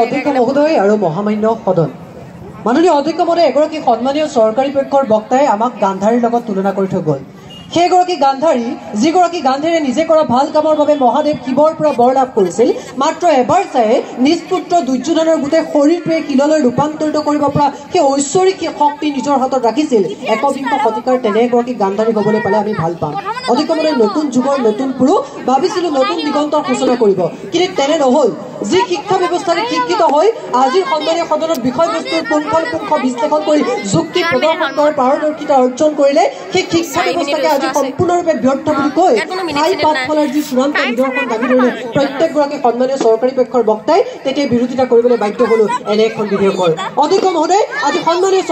অধ্যক্ষ মহোদয় আৰু মহামান্য সদন মাননীয় অধ্যক্ষ মহোদয় এগৰাকী সন্মানীয় চৰকাৰী পক্ষৰ বক্তাই আমাক গান্ধাৰীৰ লগত তুলনা কৰি থৈ গ'ল সেইগৰাকী গান্ধাৰী যিগৰাকী গান্ধীৰে নিজে কৰা ভাল কামৰ বাবে মহাদেৱ শিৱৰ পৰা বৰ লাভ কৰিছিল মাত্ৰ এবাৰ চাই নিজ পুত্ৰ দুৰ্যোধনৰ গোটেই শৰীৰটোৱে শিললৈ ৰূপান্তৰিত কৰিব পৰা সেই ঐশ্বৰিক শক্তি নিজৰ হাতত ৰাখিছিল একবিংশ শতিকাৰ তেনে এগৰাকী গান্ধাৰী হ'বলৈ পালে আমি ভাল পাম অধ্যক্ষ মহোদয় নতুন যুগৰ নতুন পুৰুষ ভাবিছিলো নতুন দিগন্তৰ সূচনা কৰিব কিন্তু তেনে নহ'ল যি শিক্ষা ব্যৱস্থাৰে শিক্ষিত হৈ আজিৰ সন্মানীয় সদনত বিষয়বস্তুৰ পুংখানুপুংখ বিশ্লেষণ কৰি যুক্তি প্ৰদৰ্শন কৰাৰ পাৰদৰ্শিতা অৰ্জন কৰিলে সেই শিক্ষা ব্যৱস্থাকে আজি সম্পূৰ্ণৰূপে ব্যৰ্থ বুলি কৈ ঠাই পাত ফলাৰ যি চূড়ান্ত নিদৰ্শন দাবী কৰিলে প্ৰত্যেকগৰাকী সন্মানীয় চৰকাৰী পক্ষৰ বক্তাই তেতিয়া বিৰোধিতা কৰিবলৈ বাধ্য হলো এনে এখন বিধেয়কৰ অধ্যক্ষ মহোদয় আজি সন্মানীয়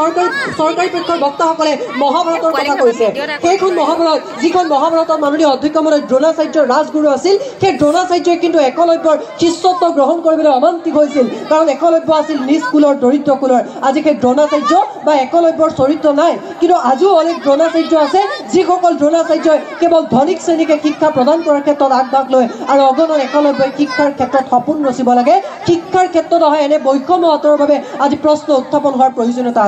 চৰকাৰী পক্ষৰ বক্তাসকলে মহাভাৰতৰ কথা কৈছে সেইখন মহাভাৰত যিখন মহাভাৰতৰ মাননীয় অধ্যক্ষ মহোদয় দ্ৰোণাচাৰ্যৰ ৰাজগুৰু আছিল সেই দ্ৰোণাচাৰ্যই কিন্তু একলব্যৰ শিষ্যত্ব গ্ৰহণ কৰিবলৈ অমান্তিক হৈছিল কাৰণ একলব্য আছিল নিজ কুলৰ দৰিদ্ৰ কুলৰ আজি সেই দ্ৰোণাচাৰ্য বা একলব্যৰ চৰিত্ৰ নাই কিন্তু আজিও অনেক দ্ৰোণাচাৰ্য আছে যিসকল দ্ৰোণাচাৰ্যই কেৱল ধনিক শ্ৰেণীকে শিক্ষা প্ৰদান কৰাৰ ক্ষেত্ৰত আগভাগ লয় আৰু অগণন একলব্যই শিক্ষাৰ ক্ষেত্ৰত সপোন ৰচিব লাগে শিক্ষাৰ ক্ষেত্ৰত নহয় এনে বৈষম্য আঁতৰৰ বাবে আজি প্ৰশ্ন উত্থাপন হোৱাৰ প্ৰয়োজনীয়তা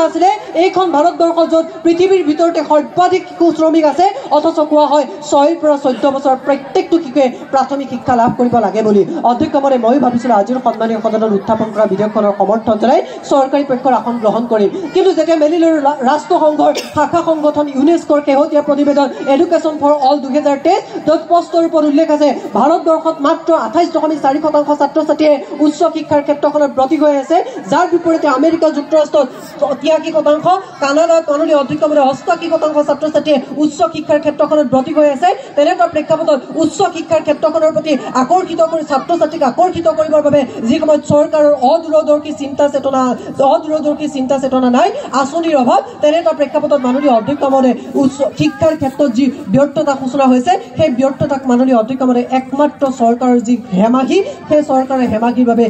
আছিলে এইখন ভাৰতবৰ্ষ য'ত পৃথিৱীৰ ভিতৰতে সৰ্বাধিক শিশু শ্ৰমিক আছে অথচ কোৱা হয় 6 পৰা 14 বছৰ প্ৰত্যেকটো শিশুৱে প্ৰাথমিক শিক্ষা লাভ কৰিব লাগে বুলি অধ্যক্ষ মহোদয় মই ভাবিছিলো আজিৰ সন্মানীয় সদনত উত্থাপন কৰা বিধেয়কখনৰ সমৰ্থন জনাই চৰকাৰী পক্ষৰ আসন গ্ৰহণ কৰিম কিন্তু যেতিয়া মেলিলো ৰাষ্ট্ৰসংঘৰ শাখা সংগঠন ইউনেস্কোৰ শেহতীয়া প্ৰতিবেদন এডুকেশ্যন ফৰ অল 2023 য'ত স্পষ্ট ৰূপত উল্লেখ আছে ভাৰতবৰ্ষত মাত্ৰ 28.4% ছাত্ৰ ছাত্ৰীয়ে উচ্চ শিক্ষাৰ ক্ষেত্ৰখনত ব্ৰতী হৈ আছে যাৰ বিপৰীতে আমেৰিকা যুক্তৰাষ্ট্ৰত 83%, কানাডাত মাননীয় অধ্যক্ষ মহোদয় 88% ছাত্ৰ ছাত্ৰীয়ে উচ্চ শিক্ষাৰ ক্ষেত্ৰখনত ব্ৰতী হৈ আছে তেনেকুৱা প্ৰেক্ষাপটত উচ্চ শিক্ষাৰ ক্ষেত্ৰখনৰ প্ৰতি আকৰ্ষিত কৰি ছাত্ৰ ছাত্ৰীক আকৰ্ষিত কৰিবৰ বাবে যি সময়ত চৰকাৰৰ অদূৰদৰ্শী চিন্তা চেতনা নাই আঁচনিৰ অভাৱ তেনেকুৱা প্ৰেক্ষাপটত মাননীয় অধ্যক্ষ মহোদয় উচ্চ শিক্ষাৰ ক্ষেত্ৰত যি ব্যৰ্থতা সূচনা হৈছে সেই ব্যৰ্থতাক মাননীয় অধ্যক্ষ মহোদয় একমাত্ৰ চৰকাৰৰ যি হেমাহি সেই চৰকাৰৰ হেমাহিৰ বাবে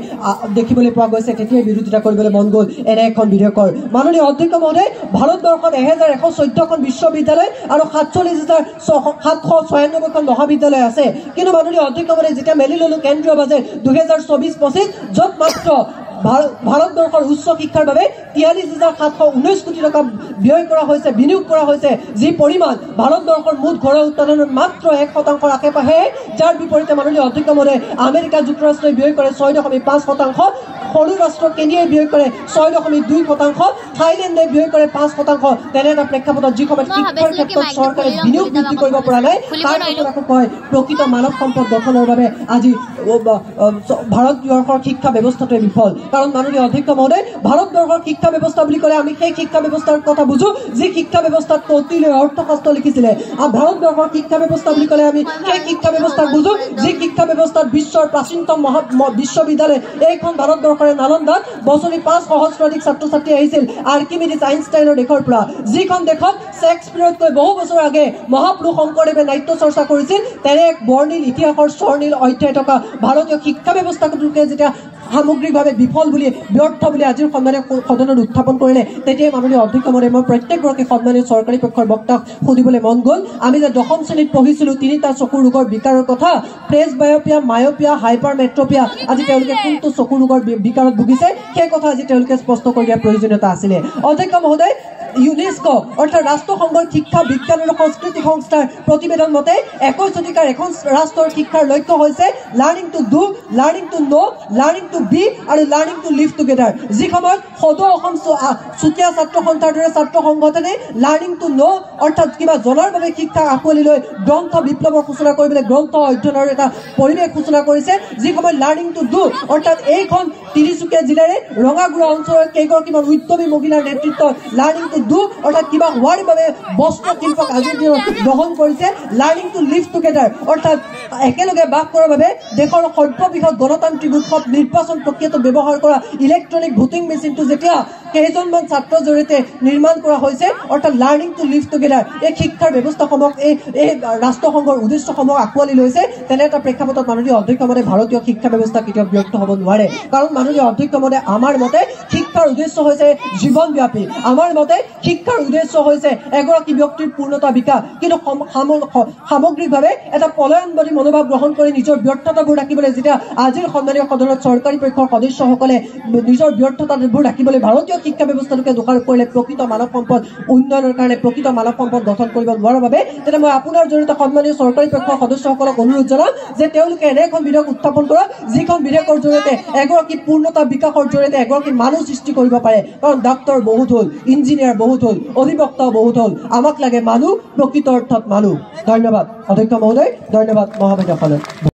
দেখিবলৈ পোৱা গৈছে তেতিয়াই বিৰোধিতা কৰিবলৈ মন গ'ল এনে এখন বিধেয়কৰ মাননীয় অধ্যক্ষ মহোদয় ভাৰতবৰ্ষত 1114খন বিশ্ববিদ্যালয় আৰু 47,796খন মহাবিদ্যালয় আছে কিন্তু মাননীয় অধ্যক্ষ মহোদয় যেতিয়া মেলি ললো কেন্দ্ৰীয় বাজেট 2024-25 য'ত মাত্ৰ ভাৰতবৰ্ষৰ উচ্চ শিক্ষাৰ বাবে 43,719 কোটি টকা ব্যয় কৰা হৈছে বিনিয়োগ কৰা হৈছে যি পৰিমাণ ভাৰতবৰ্ষৰ মুঠ ঘৰুৱা উৎপাদনৰ মাত্ৰ 1% আশে-পাশে যাৰ বিপৰীতে মাননীয় অধ্যক্ষ মহোদয় আমেৰিকা যুক্তৰাষ্ট্ৰই ব্যয় কৰে 6.5%, সৰু ৰাষ্ট্ৰ কেনিয়াই ব্যয় কৰে 6.2%, থাইলেণ্ডে ব্যয় কৰে 5%। তেনে এটা প্ৰেক্ষাপটত যি সময়ত শিক্ষাৰ ক্ষেত্ৰত চৰকাৰে বিনিয়োগ বৃদ্ধি কৰিব পৰা নাই তাৰ পিছত আকৌ কয় প্ৰকৃত মানৱ সম্পদ গঠনৰ বাবে আজি ভাৰতবৰ্ষৰ শিক্ষা ব্যৱস্থাটোৱে বিফল কাৰণ মাননীয় অধ্যক্ষ মহোদয় ভাৰতবৰ্ষৰ শিক্ষা ব্যৱস্থা বুলি ক'লে আমি সেই শিক্ষা ব্যৱস্থাৰ কথা বুজো যি শিক্ষা ব্যৱস্থাত কৌটিল্যৰ অৰ্থশাস্ত্ৰ লিখিছিলে আৰু ভাৰতবৰ্ষৰ শিক্ষা ব্যৱস্থা বুলি ক'লে আমি সেই শিক্ষা ব্যৱস্থাক বুজো যি শিক্ষা ব্যৱস্থাত বিশ্বৰ প্ৰাচীনতম বিশ্ববিদ্যালয় এইখন ভাৰতবৰ্ষৰে নালন্দাত বছৰি 5 সহস্ৰাধিক ছাত্ৰ ছাত্ৰী আহিছিল আৰ্কিমিডিছ আইনষ্টাইনৰ দেশৰ পৰা যিখন দেশত শেক্সপিয়াৰতকৈ বহু বছৰ আগে মহাপুৰুষ শংকৰদেৱে নাট্য চৰ্চা কৰিছিল তেনে এক বৰ্ণিল ইতিহাসৰ স্বৰ্ণিল অধ্যায় থকা ভাৰতীয় শিক্ষা ব্যৱস্থাটোকে যেতিয়া সামগ্ৰিকভাৱে বিফল বুলি ব্যৰ্থ বুলি আজিৰ সন্মানীয় সদনত উত্থাপন কৰিলে তেতিয়াই মাননীয় অধ্যক্ষ মহোদয় মই প্ৰত্যেকগৰাকী সন্মানীয় চৰকাৰী পক্ষৰ বক্তাক সুধিবলৈ মন গ'ল আমি যে 10ম শ্ৰেণীত পঢ়িছিলো 3টা চকুৰ ৰোগৰ বিকাৰৰ কথা প্ৰেছ বায়'পিয়া মায়'পিয়া হাইপাৰমেট্ৰপিয়া আজি তেওঁলোকে কোনটো চকুৰ ৰোগৰ বিকাৰত ভুগিছে সেই কথা আজি তেওঁলোকে স্পষ্ট কৰি দিয়াৰ প্ৰয়োজনীয়তা আছিলে অধ্যক্ষ মহোদয় ইউনেস্কো অৰ্থাৎ ৰাষ্ট্ৰসংঘৰ শিক্ষা বিজ্ঞান আৰু সংস্কৃতি সংস্থাৰ প্ৰতিবেদন মতে 21 শতিকাৰ এখন ৰাষ্ট্ৰৰ শিক্ষাৰ লক্ষ্য হৈছে learning to do learning to know learning to be আৰু লাৰ্নিং টু লিভ টুগেডাৰ যি সময়ত সদৌ অসম চুতীয়া ছাত্ৰ সন্থাৰ দৰে ছাত্ৰ সংগঠনে লাৰ্নিং টু ন অৰ্থাৎ কিবা জনাৰ বাবে শিক্ষা আঁকোৱালি লৈ গ্ৰন্থ বিপ্লৱৰ সূচনা কৰিবলৈ গ্ৰন্থ অধ্যয়নৰ এটা পৰিৱেশ সূচনা কৰিছে যি সময়ত লাৰ্নিং টু ডু অৰ্থাৎ এইখন তিনিচুকীয়া জিলাৰে ৰঙাগুৰা অঞ্চলৰ কেইগৰাকীমান উদ্যমী মহিলাৰ নেতৃত্বত লাৰ্নিং টু ডু অৰ্থাৎ কিবা হোৱাৰ বাবে বস্ত্ৰ শিল্পক আজিৰ দিনত গ্ৰহণ কৰিছে লাৰ্নিং টু লিভ টুগেডাৰ অৰ্থাৎ একেলগে বাস কৰাৰ বাবে দেশৰ সৰ্ববৃহৎ গণতান্ত্ৰিক উৎসৱ নিৰ্বাচন প্ৰক্ৰিয়াটো ব্যৱহাৰ কৰা ইলেক্ট্ৰনিক ভোটিং মেচিনটো যেতিয়া কেইজনমান ছাত্ৰৰ জৰিয়তে নিৰ্মাণ কৰা হৈছে অৰ্থাৎ লাৰ্নিং টু লিভ টুগেডাৰ এই শিক্ষাৰ ব্যৱস্থাসমূহক এই ৰাষ্ট্ৰসংঘৰ উদ্দেশ্যসমূহ আঁকোৱালি লৈছে তেনে এটা প্ৰেক্ষাপটত মাননীয় অধ্যক্ষ মহোদয় ভাৰতীয় শিক্ষা ব্যৱস্থা কেতিয়াও ব্যৰ্থ হ'ব নোৱাৰে কাৰণ মাননীয় অধ্যক্ষ মহোদয় আমাৰ মতে শিক্ষাৰ উদ্দেশ্য হৈছে জীৱনব্যাপী আমাৰ মতে শিক্ষাৰ উদ্দেশ্য হৈছে এগৰাকী ব্যক্তিৰ পূৰ্ণতা বিকাশ কিন্তু সামগ্ৰিকভাৱে এটা পলায়নবাদী মনোভাৱ গ্ৰহণ কৰি নিজৰ ব্যৰ্থতাবোৰ ৰাখিবলৈ যেতিয়া আজিৰ সন্মানীয় সদনত চৰকাৰী পক্ষৰ সদস্যসকলে নিজৰ ব্যৰ্থতাবোৰ ৰাখিবলৈ ভাৰতীয় শিক্ষা ব্যৱস্থাটোকে দোষাৰোপ কৰিলে প্ৰকৃত মানৱ সম্পদ উন্নয়নৰ কাৰণে প্ৰকৃত মানৱ সম্পদ গঠন কৰিব নোৱাৰাৰ বাবে তেতিয়া মই আপোনাৰ জৰিয়তে সন্মানীয় চৰকাৰী পক্ষৰ সদস্যসকলক অনুৰোধ জনাম যে তেওঁলোকে এনে এখন বিধেয়ক উত্থাপন কৰক যিখন বিধেয়কৰ জৰিয়তে এগৰাকী পূৰ্ণতা বিকাশৰ জৰিয়তে এগৰাকী মানুহ সৃষ্টি কৰিব পাৰে কাৰণ ডাক্তৰ বহুত হ'ল ইঞ্জিনিয়াৰ বহুত হ'ল অধিবক্তা বহুত হ'ল আমাক লাগে মানুহ প্ৰকৃত অৰ্থত মানুহ ধন্যবাদ অধ্যক্ষ মহোদয় ধন্যবাদ মহাবিদ্যালয়